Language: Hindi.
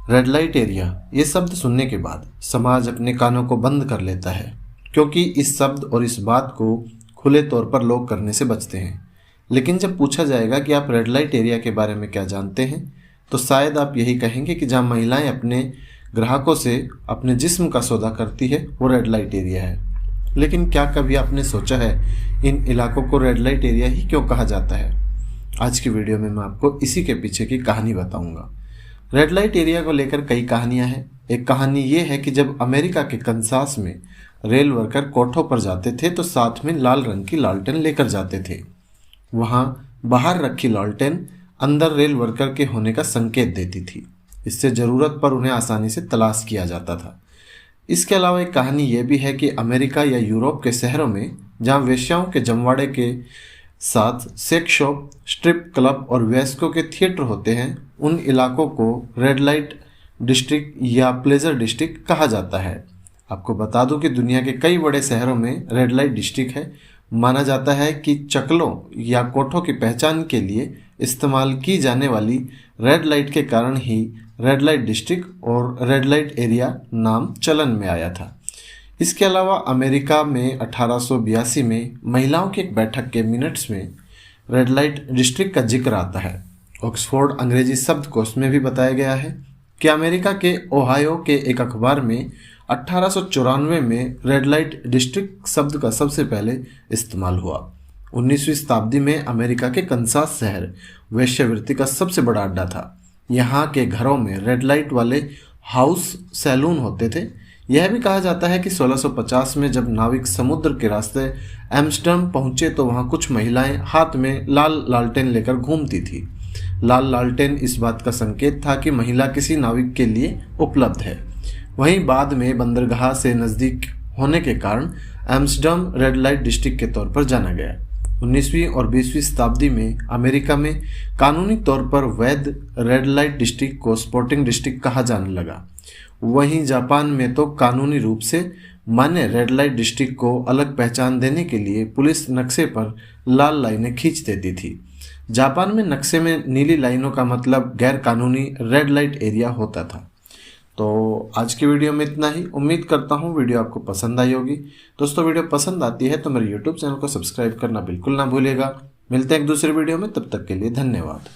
रेड लाइट एरिया ये शब्द सुनने के बाद समाज अपने कानों को बंद कर लेता है, क्योंकि इस शब्द और इस बात को खुले तौर पर लोग करने से बचते हैं। लेकिन जब पूछा जाएगा कि आप रेड लाइट एरिया के बारे में क्या जानते हैं, तो शायद आप यही कहेंगे कि जहाँ महिलाएं अपने ग्राहकों से अपने जिस्म का सौदा करती है वो रेड लाइट एरिया है। लेकिन क्या कभी आपने सोचा है इन इलाकों को रेड लाइट एरिया ही क्यों कहा जाता है? आज की वीडियो में मैं आपको इसी के पीछे की कहानी बताऊंगा। रेड लाइट एरिया को लेकर कई कहानियां हैं। एक कहानी ये है कि जब अमेरिका के कंसास में रेल वर्कर कोठों पर जाते थे तो साथ में लाल रंग की लालटेन लेकर जाते थे। वहां बाहर रखी लालटेन अंदर रेल वर्कर के होने का संकेत देती थी। इससे ज़रूरत पर उन्हें आसानी से तलाश किया जाता था। इसके अलावा एक कहानी यह भी है कि अमेरिका या यूरोप के शहरों में जहां वेश्याओं के जमवाड़े के साथ सेक्स शॉप, स्ट्रिप क्लब और वयस्कों के थिएटर होते हैं, उन इलाकों को रेड लाइट डिस्ट्रिक्ट या प्लेजर डिस्ट्रिक्ट कहा जाता है। आपको बता दूं कि दुनिया के कई बड़े शहरों में रेड लाइट डिस्ट्रिक्ट है। माना जाता है कि चकलों या कोठों की पहचान के लिए इस्तेमाल की जाने वाली रेड लाइट के कारण ही रेड लाइट डिस्ट्रिक्ट और रेड लाइट एरिया नाम चलन में आया था। इसके अलावा अमेरिका में 1882 में महिलाओं की एक बैठक के मिनट्स में रेड लाइट डिस्ट्रिक्ट का जिक्र आता है। ऑक्सफोर्ड अंग्रेजी शब्दकोश में भी बताया गया है कि अमेरिका के ओहायो के एक अखबार में 1894 में रेड लाइट डिस्ट्रिक्ट शब्द का सबसे पहले इस्तेमाल हुआ। 19वीं शताब्दी में अमेरिका के कंसास शहर वेश्यावृत्ति का सबसे बड़ा अड्डा था। यहाँ के घरों में रेड लाइट वाले हाउस सैलून होते थे। यह भी कहा जाता है कि 1650 में जब नाविक समुद्र के रास्ते एम्स्टर्डम पहुंचे तो वहां कुछ महिलाएं हाथ में लाल लालटेन लेकर घूमती थी। लाल लालटेन इस बात का संकेत था कि महिला किसी नाविक के लिए उपलब्ध है। वहीं बाद में बंदरगाह से नज़दीक होने के कारण एम्स्टर्डम रेड लाइट डिस्ट्रिक्ट के तौर पर जाना गया। 19वीं और 20वीं शताब्दी में अमेरिका में कानूनी तौर पर वैध रेड लाइट डिस्ट्रिक्ट को स्पोर्टिंग डिस्ट्रिक्ट कहा जाने लगा। वहीं जापान में तो कानूनी रूप से मान्य रेड लाइट डिस्ट्रिक्ट को अलग पहचान देने के लिए पुलिस नक्शे पर लाल लाइनें खींच देती थी। जापान में नक्शे में नीली लाइनों का मतलब गैर कानूनी रेड लाइट एरिया होता था। तो आज की वीडियो में इतना ही। उम्मीद करता हूँ वीडियो आपको पसंद आई होगी। दोस्तों, वीडियो पसंद आती है तो मेरे यूट्यूब चैनल को सब्सक्राइब करना बिल्कुल ना भूलिएगा। मिलते हैं एक दूसरे वीडियो में, तब तक के लिए धन्यवाद।